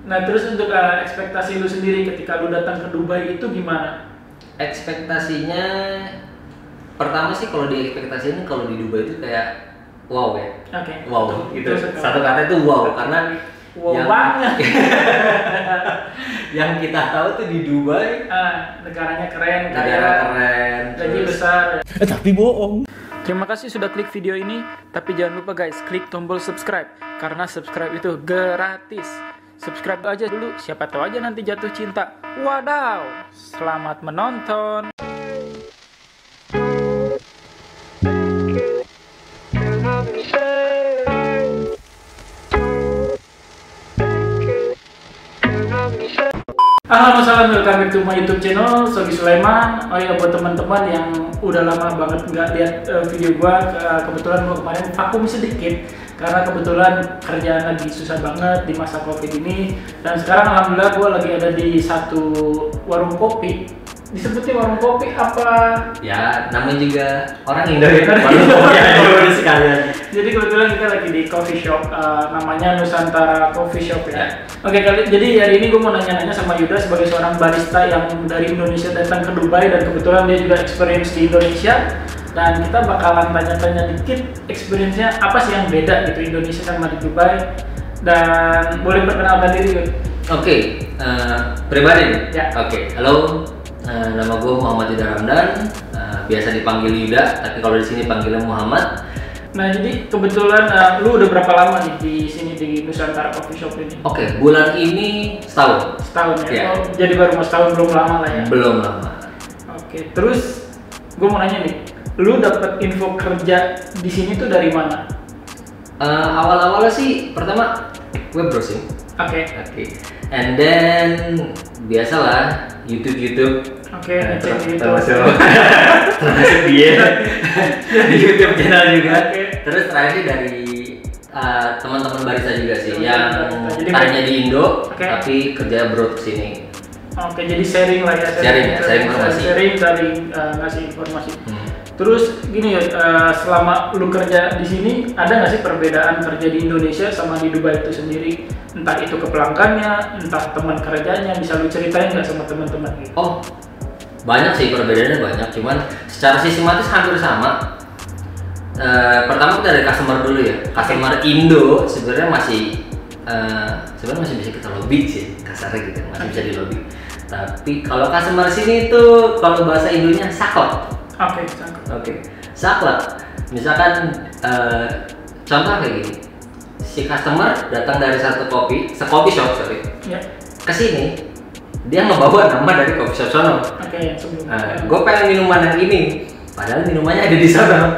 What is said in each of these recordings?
Nah terus untuk ekspektasi lu sendiri ketika lu datang ke Dubai itu gimana? Ekspektasinya pertama sih kalau di ekspektasinya kalau di Dubai itu kayak wow ya. Oke. Wow gitu. Satu kata itu wow karena wow banget. Yang kita tahu tuh di Dubai negaranya keren, gaji besar. Tapi bohong. Terima kasih sudah klik video ini, tapi jangan lupa guys, klik tombol subscribe karena subscribe itu gratis. Subscribe aja dulu, siapa tahu aja nanti jatuh cinta. Wadaw, selamat menonton. Halo, salam, welcome back to my YouTube channel, Sogi Sulaiman. Oh ya, buat teman-teman yang udah lama banget nggak lihat video gua, kebetulan gua kemarin vakum sedikit karena kebetulan kerjaan lagi susah banget di masa COVID ini. Dan sekarang alhamdulillah gua lagi ada di satu warung kopi. Disebutnya warung kopi apa? Ya, namanya juga orang Indo ya. Warung kopi aja sekalian. Jadi kebetulan kita lagi di coffee shop, namanya Nusantara Coffee Shop ya. Oke, jadi hari ini gue mau nanya-nanya sama Yuda sebagai seorang barista yang dari Indonesia datang ke Dubai dan kebetulan dia juga experience di Indonesia. Dan kita bakalan tanya-tanya dikit experience-nya apa sih yang beda gitu Indonesia sama di Dubai. Dan boleh perkenalkan diri Yud? Oke, pribadi ya. Oke, halo. Nama gue Muhammad Yuda Ramdan, biasa dipanggil Yuda, tapi kalau di sini panggilnya Muhammad. Nah, jadi kebetulan lu udah berapa lama nih di sini di Nusantara Coffee Shop ini? Oke, bulan ini setahun. Setahun ya? Yeah. Oh, jadi baru mau setahun, belum lama lah ya? Belum lama. Oke, terus gue mau nanya nih, lu dapet info kerja di sini tuh dari mana? Awal-awalnya sih, pertama web browsing. Oke. And then biasalah YouTube. Oke, termasuk dia di YouTube channel juga. Terus terakhir dari teman-teman barista juga sih yang tadinya di Indo tapi kerja abroad kesini. Oke, jadi sharing lah ya. Sharing informasi. Saling ngasih informasi. Terus gini ya, selama lu kerja di sini ada nggak sih perbedaan kerja di Indonesia sama di Dubai itu sendiri? Entah itu ke pelanggannya, entah teman kerjanya, bisa lu ceritain nggak sama teman-teman gitu? Oh, banyak sih perbedaannya banyak, cuman secara sistematis hampir sama. Pertama kita dari customer dulu ya. Customer Indo sebenarnya masih bisa kita lobby sih, kasarnya gitu, masih bisa di lobby. Tapi kalau customer sini itu kalau bahasa Indonya saklek. Oke, saklek. Misalkan contoh kayak gini, si customer datang dari sekopi shop ke sini, dia ngebawa nama dari coffee shop sono. Yang sebelumnya. Gue pengen minuman yang ini, padahal minumannya ada di sana.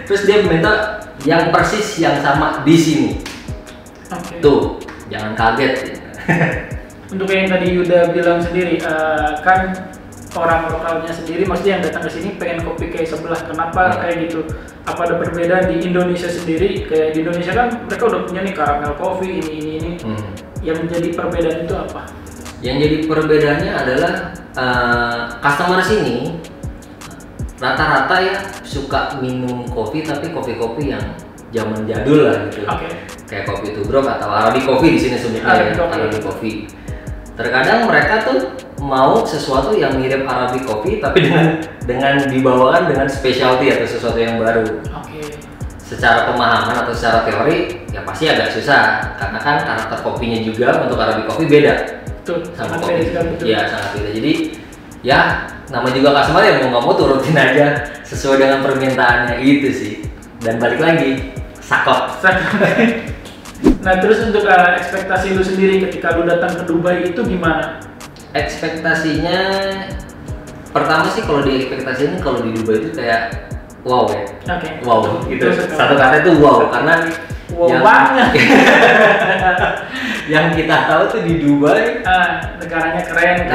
Terus dia minta yang persis yang sama di sini. Tuh, jangan kaget. Untuk yang tadi Yuda bilang sendiri, kan orang lokalnya sendiri, maksudnya yang datang ke sini pengen kopi kayak sebelah. Kenapa kayak gitu? Apa ada perbedaan di Indonesia sendiri? Kayak di Indonesia kan mereka udah punya nih caramel coffee ini. Yang menjadi perbedaan itu apa? Yang jadi perbedaannya adalah customer sini rata-rata ya suka minum kopi, tapi kopi-kopi yang zaman jadul lah gitu. Kayak kopi tubruk atau Arabic coffee di sini sebutnya Arabic coffee. Terkadang mereka tuh mau sesuatu yang mirip Arabic coffee tapi dengan dibawakan dengan specialty atau sesuatu yang baru. Secara pemahaman atau secara teori ya pasti agak susah karena kan karakter kopinya juga untuk Arabic coffee beda. Sama kopi. Ya sangat beda. Jadi ya nama juga customer ya mau nggak mau turutin aja sesuai dengan permintaannya itu sih. Dan balik lagi saklek. Nah terus untuk ekspektasi lu sendiri ketika lu datang ke Dubai itu gimana? Ekspektasinya pertama sih kalau di ekspektasinya kalau di Dubai itu kayak wow ya. Wow gitu. Satu kata itu wow karena banget. Yang kita tahu tuh di Dubai negaranya keren,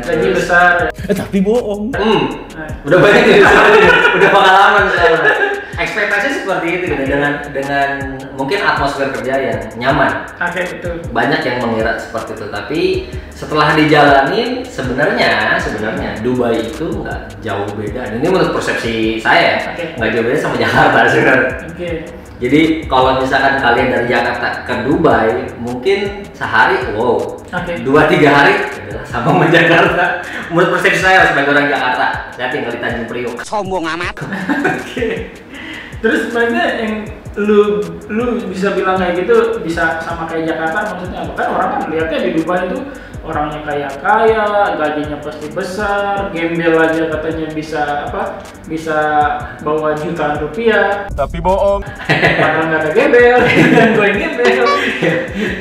gaji besar. Tapi bohong. Udah banyak nih, udah pengalaman soalnya. Ekspektasi seperti itu gitu, dengan mungkin atmosfer kerja yang nyaman. Betul. Banyak yang mengira seperti itu, tapi setelah dijalanin sebenarnya Dubai itu nggak jauh beda. Ini menurut persepsi saya nggak jauh beda sama Jakarta sebenarnya. Jadi kalau misalkan kalian dari Jakarta ke Dubai, mungkin sehari, wow, 2-3 hari adalah sama sama Jakarta. Menurut persepsi saya sebagai orang Jakarta, saya tinggal di Tanjung Priok. Sombong amat. Oke. Terus sebenarnya yang lu bisa bilang kayak gitu bisa sama kayak Jakarta, maksudnya apa? Kan orang kan lihatnya di Dubai itu orangnya kaya, gajinya pasti besar, gembel aja katanya bisa bawa jutaan rupiah. Tapi bohong. Padahal nggak ada gembel, gue yang gembel.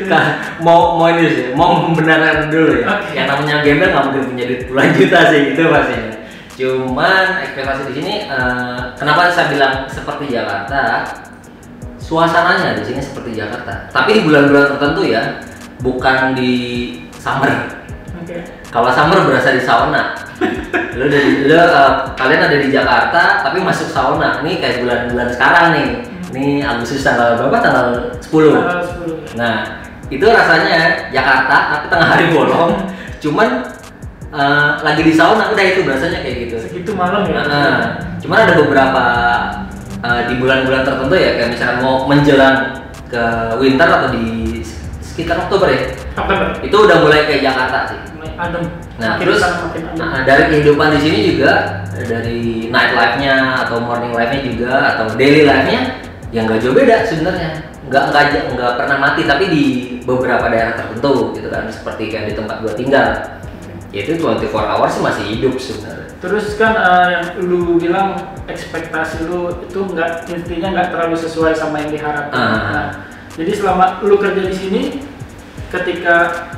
Nah, mau ini sih, mau membenarkan dulu ya. Okay. Yang namanya gembel nggak mungkin punya duit puluhan juta sih, itu pastinya. Cuman ekspektasi di sini, kenapa saya bilang seperti Jakarta? Suasananya di sini seperti Jakarta, tapi di bulan-bulan tertentu ya, bukan di summer. Okay. Kalau summer berasa di sauna. Kalian ada di Jakarta tapi masuk sauna. Ini kayak bulan-bulan sekarang nih. Ini Agustus tanggal berapa? Tanggal 10. Nah, itu rasanya Jakarta tapi tengah hari bolong. Cuman lagi di sauna, udah itu berasanya kayak gitu. Segitu malam ya. Cuman ada beberapa di bulan-bulan tertentu ya, kayak misalnya mau menjelang ke winter atau di sekitar Oktober ya. Itu udah mulai kayak Jakarta sih. Adem. Nah, terus dari kehidupan di sini juga, dari night life-nya atau morning life-nya juga atau daily life-nya yang nggak jauh beda sebenarnya. Nggak pernah mati, tapi di beberapa daerah tertentu gitu kan, seperti kayak di tempat gua tinggal. Yaitu 24 hours sih masih hidup sebenarnya. Terus kan yang lu bilang ekspektasi lu itu intinya nggak terlalu sesuai sama yang diharapkan. Nah, jadi selama lu kerja di sini, ketika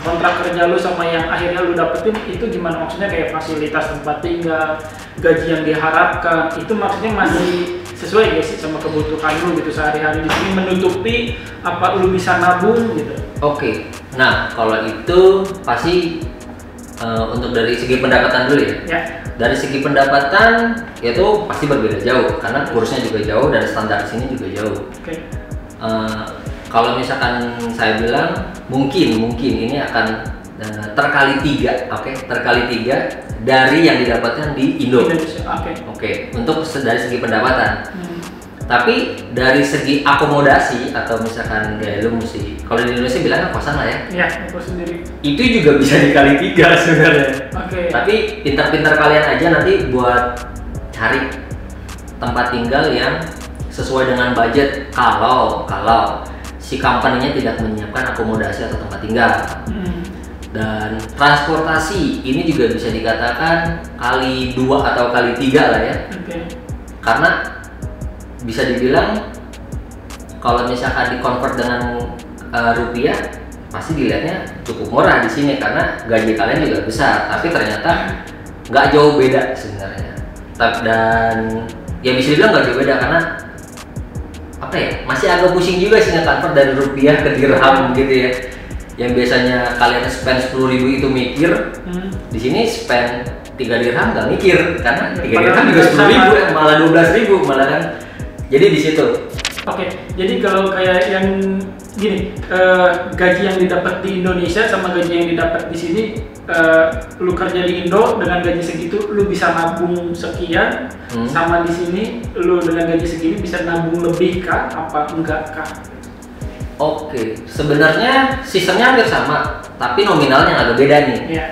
kontrak kerja lu sama yang akhirnya lu dapetin itu gimana? Maksudnya kayak fasilitas tempat tinggal, gaji yang diharapkan, itu maksudnya masih sesuai gak sih sama kebutuhan lu gitu sehari-hari di sini, menutupi apa lu bisa nabung gitu? Oke. Nah, kalau itu pasti untuk dari segi pendapatan dulu ya. Dari segi pendapatan itu pasti berbeda jauh karena kursnya juga jauh dan standar di sini juga jauh. Okay. Kalau misalkan saya bilang mungkin ini akan terkali 3, terkali 3 dari yang didapatkan di Indo. Oke. Untuk dari segi pendapatan. Tapi dari segi akomodasi atau misalkan kayak lu mesti, kalau di Indonesia bilangnya kosan lah ya. Iya, kos sendiri. Itu juga bisa dikali 3 sebenarnya. Oke. Tapi pintar-pintar kalian aja nanti buat cari tempat tinggal yang sesuai dengan budget kalau si company-nya tidak menyiapkan akomodasi atau tempat tinggal. Dan transportasi ini juga bisa dikatakan kali 2 atau kali 3 lah ya. Karena bisa dibilang kalau misalkan di-convert dengan rupiah pasti dilihatnya cukup murah di sini karena gaji kalian juga besar, tapi ternyata nggak jauh beda sebenarnya. Dan ya bisa dibilang nggak jauh beda karena masih agak pusing juga sih nge-convert dari rupiah ke dirham gitu ya. Yang biasanya kalian spend 10.000 itu mikir, di sini spend 3 dirham nggak mikir karena 3 dirham juga 10.000 malah 12.000 malah kan. Jadi di situ. Oke, jadi kalau kayak yang gini, gaji yang didapat di Indonesia sama gaji yang didapat di sini, lu kerja di Indo dengan gaji segitu, lu bisa nabung sekian, sama di sini, lu dengan gaji segini bisa nabung lebih kah? Apa enggak kah? Oke, sebenarnya sistemnya hampir sama, tapi nominalnya agak beda nih. Iya.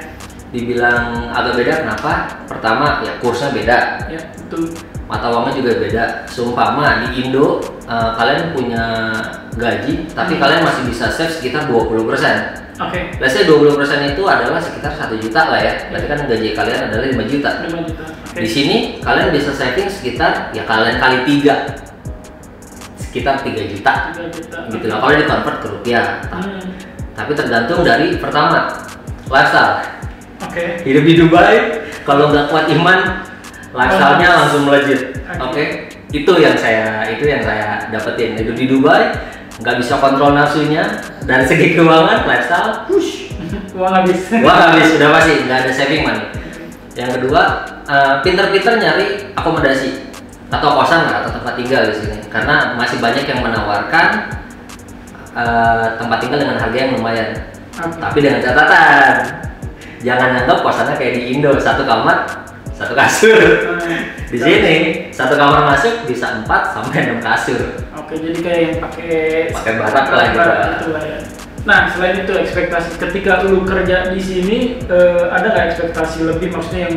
Dibilang agak beda kenapa? Pertama ya kursnya beda. Ya, betul. Mata uangnya juga beda. Seumpama di Indo kalian punya gaji tapi kalian masih bisa save sekitar 20%. Oke. Let's say 20% itu adalah sekitar 1 juta lah ya. Berarti kan gaji kalian adalah 5 juta. 5 juta. Okay. Di sini kalian bisa saving sekitar ya kalian kali 3. Sekitar 3 juta. 3 juta. Gitu lah kalau di-convert ke rupiah. Tapi tergantung dari pertama lifestyle. Oke. Hidup di Dubai kalau nggak kuat iman lifestyle-nya langsung melejit. Oke. Itu yang saya dapetin. Hidup di Dubai nggak bisa kontrol nafsunya, dari segi keuangan lifestyle uang habis udah pasti nggak ada saving money. Yang kedua pinter-pinter nyari akomodasi atau kosan lah atau tempat tinggal di sini karena masih banyak yang menawarkan tempat tinggal dengan harga yang lumayan. Tapi dengan catatan jangan anggap kosannya kayak di Indo 1 kamar 1 satu kasur. Di sini satu kamar masuk bisa 4 sampai 6 kasur. Oke, jadi kayak yang pakai barak lah gitu lah ya. Nah, selain itu ekspektasi ketika lu kerja di sini, ada nggak ekspektasi lebih, maksudnya yang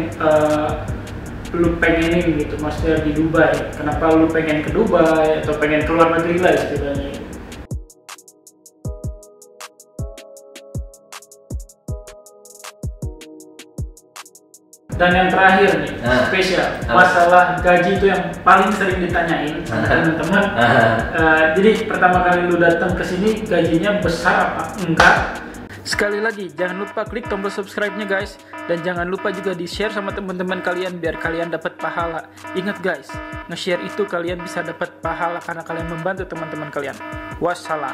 lu pengenin gitu, maksudnya di Dubai? Kenapa lu pengen ke Dubai atau pengen keluar negeri lah istilahnya? Dan yang terakhir nih, spesial, masalah gaji itu yang paling sering ditanyain sama teman-teman. Jadi pertama kali lu datang ke sini gajinya besar apa enggak? Sekali lagi, jangan lupa klik tombol subscribe-nya guys, dan jangan lupa juga di-share sama teman-teman kalian biar kalian dapat pahala. Ingat guys, nge-share itu kalian bisa dapat pahala karena kalian membantu teman-teman kalian. Wassalam.